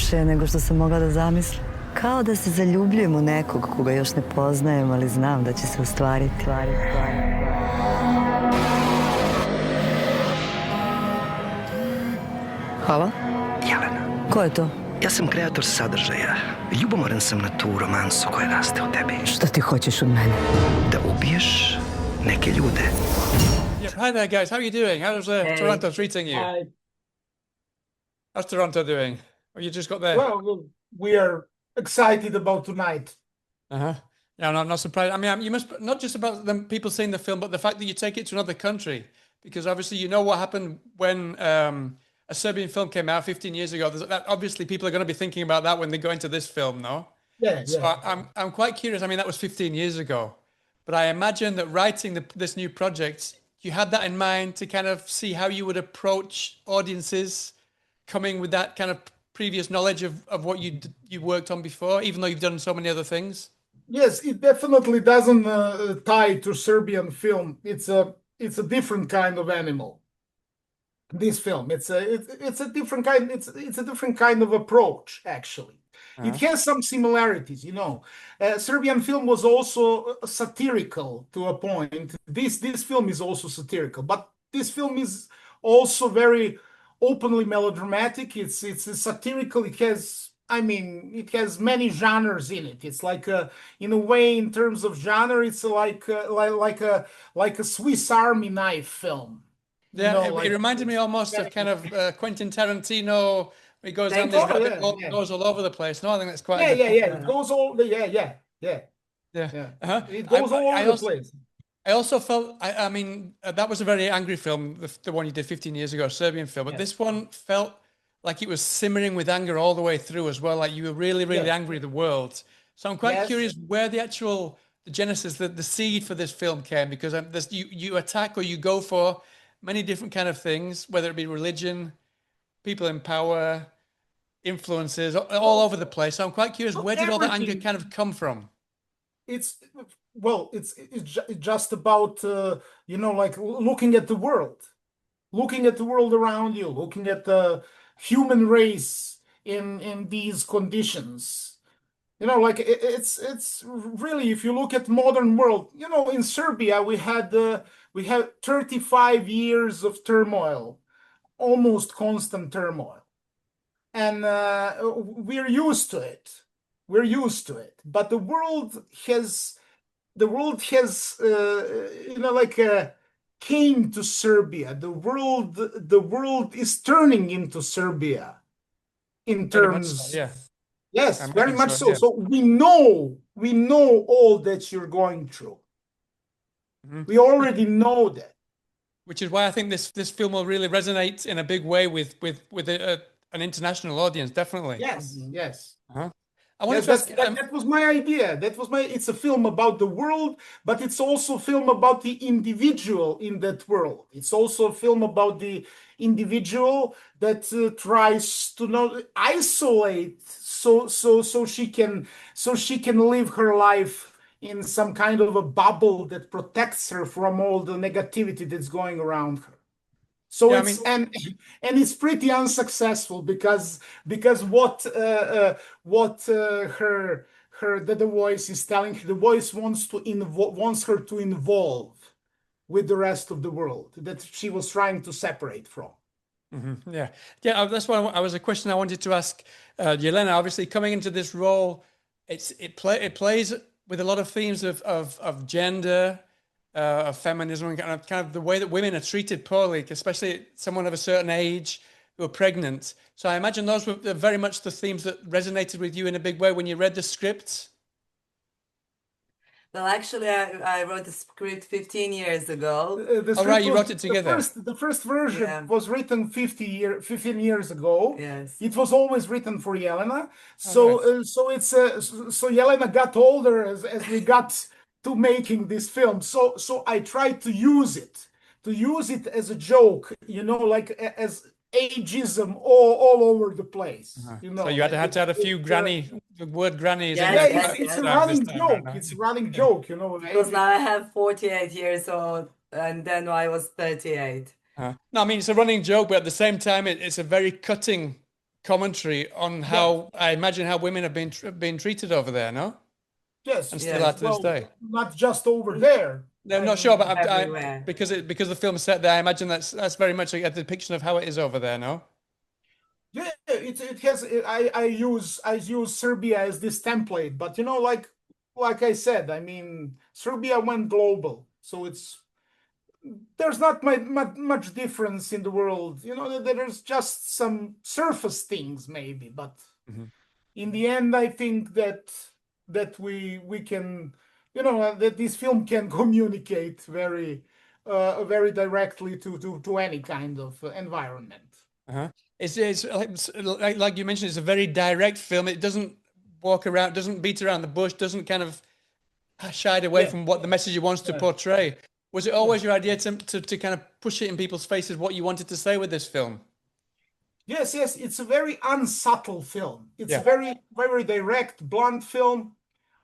više nego što sam mogla da zamislim. Kao da se zaljubljujem u nekog koga još ne poznajem, ali znam da će se ostvariti. Halo? Jelena, Ko je to? ja sam kreator sadržaja. Ljubomoran sam na tu romansu koja raste u tebi. Šta ti hoćeš od mene? Da ubiješ neke ljude. Yeah, hi there, guys. How are you doing? How's Toronto treating you? Hi. How's Toronto doing? Oh, you just got there. Well, we are excited about tonight. Uh-huh. Yeah, I'm not surprised. I mean, you must, not just about them, people seeing the film, but the fact that you take it to another country. Because obviously you know what happened when A Serbian Film came out 15 years ago. Obviously people are going to be thinking about that when they go into this film, no? Yeah, So yeah. I'm quite curious. I mean, that was 15 years ago. But I imagine that writing this new project, you had that in mind to kind of see how you would approach audiences coming with that kind of previous knowledge of what you worked on before, even though you've done so many other things. Yes, it definitely doesn't tie to Serbian film. It's a different kind of animal. This film, it's a different kind. It's a different kind of approach. Actually, it has some similarities. You know, Serbian film was also satirical to a point. This film is also satirical, but this film is also very openly melodramatic. It's satirical. It has, I mean, it has many genres in it. It's like in a way, in terms of genre, it's like a Swiss Army knife film. Yeah, You know, it reminded me almost of kind of Quentin Tarantino. He goes down this rabbit hole, goes all over the place. No, I think that's quite. Yeah. It goes all. Yeah. Uh-huh. It goes all over the place. I also felt, I mean, that was a very angry film, the one you did 15 years ago, a Serbian film. But this one felt like it was simmering with anger all the way through as well. Like you were really, really angry at the world. So I'm quite curious where the genesis, the seed for this film came, because you attack or you go for many different kind of things, whether it be religion, people in power, influences, all over the place. So I'm quite curious, where did all that anger kind of come from? It's just about like looking at the world around you, looking at the human race in these conditions. You know, like it's really, if you look at modern world, you know, in Serbia we had 35 years of turmoil, almost constant turmoil, and we're used to it. But the world has came to Serbia. The world is turning into Serbia in terms. Yes, very much so. So we know all that you're going through. We already know that. Which is why I think this film will really resonate in a big way with an international audience, definitely. Yes. I want to ask, that was my idea. It's a film about the world, but it's also a film about the individual in that world. It's also a film about the individual that tries to not isolate so she can live her life in some kind of a bubble that protects her from all the negativity that's going around her. So and it's pretty unsuccessful because what the voice is telling her, the voice wants her to involve with the rest of the world that she was trying to separate from. Yeah. That's what I was a question I wanted to ask Jelena. Obviously, coming into this role, it plays with a lot of themes of gender, of feminism, and kind of the way that women are treated poorly, especially someone of a certain age who are pregnant. So I imagine those were very much the themes that resonated with you in a big way when you read the script. Well, actually, I wrote the script 15 years ago. You wrote it together. The first version was written 15 years ago. Yes. It was always written for Jelena. So Jelena got older as we got to making this film. So I tried to use it as a joke, you know, like as ageism all over the place. You know, so you had to add a few the word grannies. It's a running joke. It's a running joke, you know. Because now I have 48 years old, and then I was 38. No, I mean, it's a running joke, but at the same time, it's a very cutting commentary on how I imagine how women have been treated over there, no? Yes, And still are to this day. not just over there. No, I'm not sure, but everywhere. because the film's set there, I imagine that's very much a depiction of how it is over there, no? Yeah, it has. I use Serbia as this template, but like I said, I mean, Serbia went global, so there's not much difference in the world. There's just some surface things maybe, but in the end, I think that we can, that this film can communicate very directly to any kind of environment. It's like you mentioned, it's a very direct film. It doesn't walk around, doesn't beat around the bush, doesn't kind of shied away from what the message it wants to portray. Was it always your idea to kind of push it in people's faces what you wanted to say with this film? Yes, it's a very unsubtle film. It's a very, very direct, blunt film.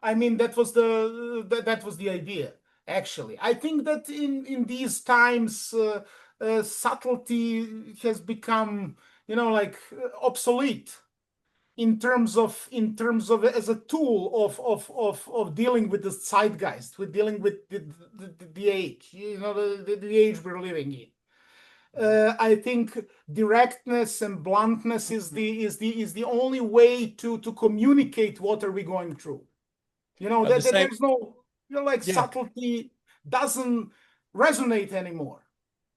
I mean, that was the idea, actually. I think that in these times, subtlety has become, obsolete in terms of as a tool of dealing with the zeitgeist, with dealing with the age, the age we're living in. I think directness and bluntness is the only way to communicate what are we going through. There's no subtlety doesn't resonate anymore.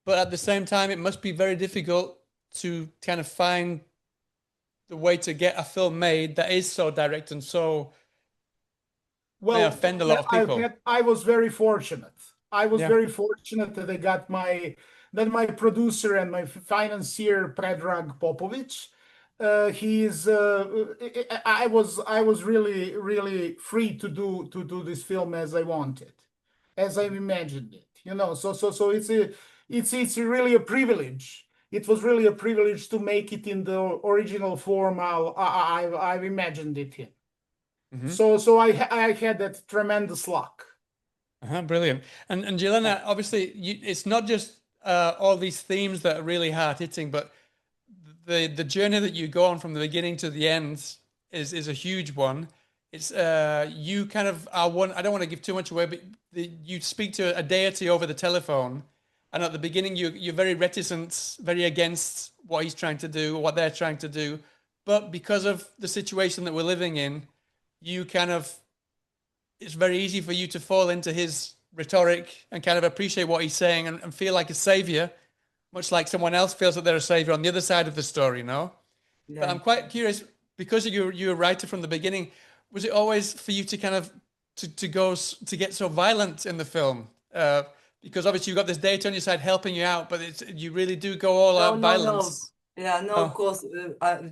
But at the same time, it must be very difficult to kind of find the way to get a film made that is so direct and so may offend a lot of people. I was very fortunate. Very fortunate that I got my producer and my financier Predrag Popović. I was really free to do this film as I wanted, as I imagined it. So it's really a privilege. It was really a privilege to make it in the original form I've imagined it in. So I had that tremendous luck. Brilliant. And Jelena, obviously, it's not just all these themes that are really hard hitting, but the journey that you go on from the beginning to the end is a huge one. It's you kind of are one. I don't want to give too much away, but you speak to a deity over the telephone, and at the beginning you're very reticent, very against what he's trying to do, what they're trying to do. But because of the situation that we're living in, it's very easy for you to fall into his rhetoric and kind of appreciate what he's saying and feel like a savior, much like someone else feels that they're a savior on the other side of the story, no? Yeah. But I'm quite curious, because you're a writer from the beginning, was it always for you to kind of to get so violent in the film? Because obviously you've got this deity on your side helping you out, but you really do go all out violence. No. Yeah, no, of course.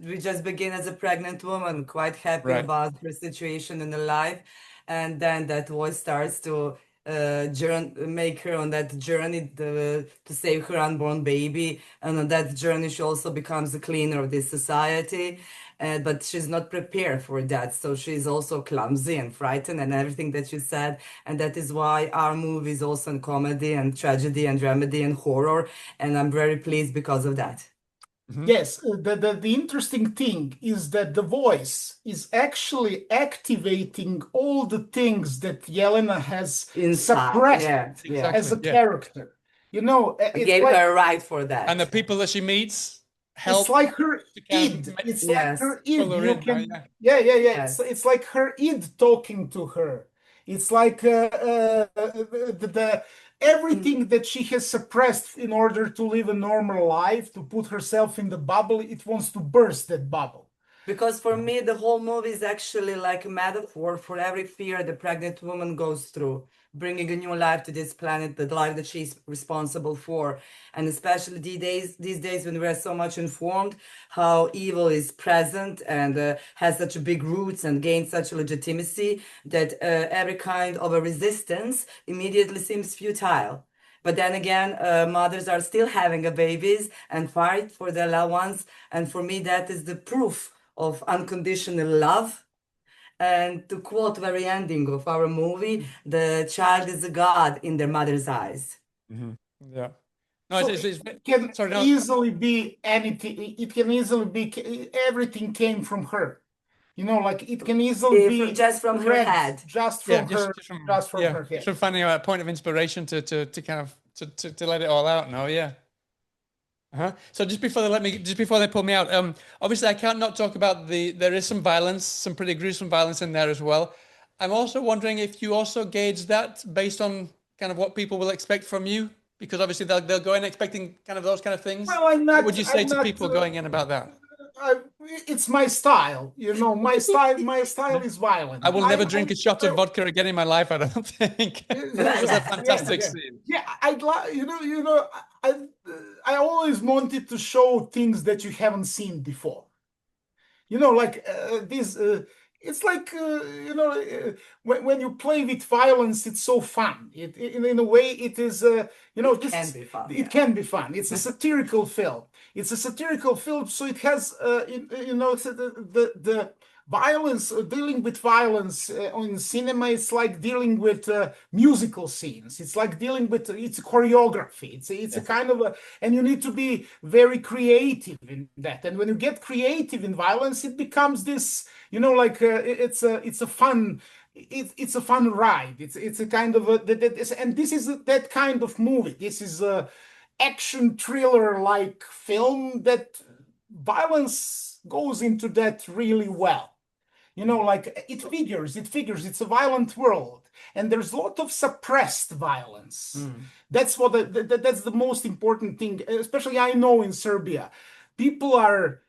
We just begin as a pregnant woman, quite happy about her situation in her life. And then that voice starts to make her on that journey to save her unborn baby. And on that journey, she also becomes a cleaner of this society. But she's not prepared for that. So she's also clumsy and frightened and everything that you said. And that is why our movie is also in comedy and tragedy and dramedy and horror. And I'm very pleased because of that. Yes, the interesting thing is that the voice is actually activating all the things that Jelena has suppressed as a character. I gave her a right for that. And the people that she meets help. It's like her id. It's like her id. It's like her id talking to her. It's like everything that she has suppressed in order to live a normal life, to put herself in the bubble, it wants to burst that bubble. Because for me, the whole movie is actually like a metaphor for every fear the pregnant woman goes through, bringing a new life to this planet, the life that she's responsible for. And especially these days when we're so much informed how evil is present and has such a big roots and gains such legitimacy that every kind of a resistance immediately seems futile. But then again, mothers are still having babies and fight for their loved ones. And for me, that is the proof of unconditional love. And to quote the very ending of our movie, the child is a god in their mother's eyes. Yeah. No, So it's it can sorry, no. easily be anything. It can easily be everything came from her. Like it can easily be just from her read head. just Yeah, from her, just from her head. just from finding a point of inspiration to kind of to let it all out. No, yeah. So just before they pull me out, obviously I can't not talk about there is some violence, some pretty gruesome violence in there as well. I'm also wondering if you also gauge that based on kind of what people will expect from you, because obviously they'll go in expecting kind of those kind of things. Well, I'm not. What would you say I'm to not, people going in about that? It's my style. My style. My style is violent. I will never drink a shot of vodka again in my life, I don't think. It was a fantastic scene. Yeah, I'd like. I always wanted to show things that you haven't seen before. Like this. It's like when you play with violence, it's so fun. In a way, it is. It can be fun. It can be fun. It's a satirical film. It's a satirical film, so it has the violence. Dealing with violence on cinema, it's like dealing with musical scenes. It's like dealing with it's choreography. It's a kind of and you need to be very creative in that. And when you get creative in violence, it becomes this. It's a fun. It's a fun ride. It's a kind of and this is that kind of movie. This is a action thriller like film that violence goes into that really well. It figures. It's a violent world, and there's a lot of suppressed violence. That's that's the most important thing. Especially I know in Serbia, people are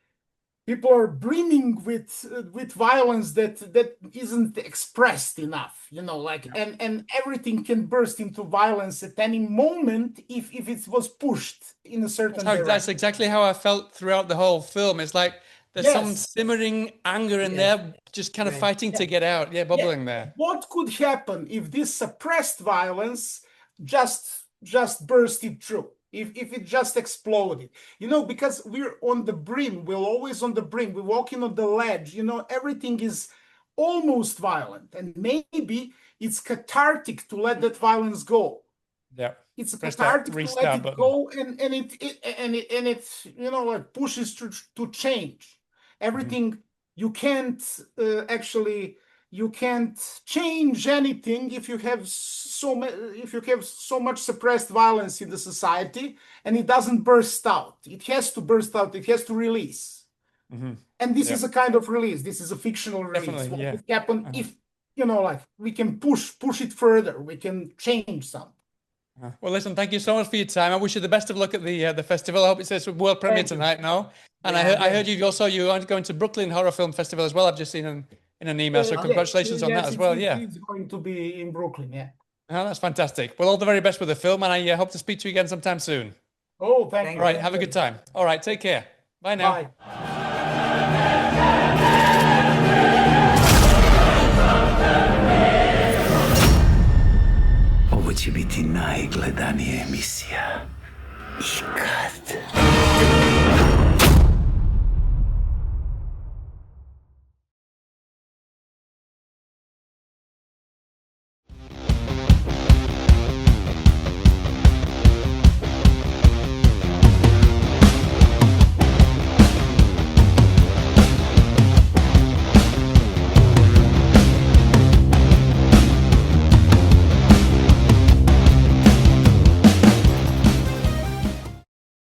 brimming with violence that isn't expressed enough. And everything can burst into violence at any moment if it was pushed in a certain direction. That's exactly how I felt throughout the whole film. It's like there's some simmering anger in there, just kind of fighting to get out. Yeah, bubbling there. What could happen if this suppressed violence just bursted through? If it just exploded, because we're on the brim, we're always on the brim, we're walking on the ledge, everything is almost violent, and maybe it's cathartic to let that violence go. Yeah, it's cathartic to let it go, and it pushes to change everything. You can't you can't change anything if you have so much suppressed violence in the society, and it doesn't burst out. It has to burst out. It has to release. And this is a kind of release. This is a fictional release. What would happen if we can push it further? We can change something. Well, listen, thank you so much for your time. I wish you the best of luck at the festival. I hope it says world premiere tonight now. And I heard you are going to Brooklyn Horror Film Festival as well. I've just seen in an email. So congratulations on that as well. It's going to be in Brooklyn. Yeah. Oh, that's fantastic. Well, all the very best with the film, and I hope to speak to you again sometime soon. Oh, thank you. All right, have a good time. All right, take care. Bye now. Bye. Ovo će biti najgledanija emisija ikad.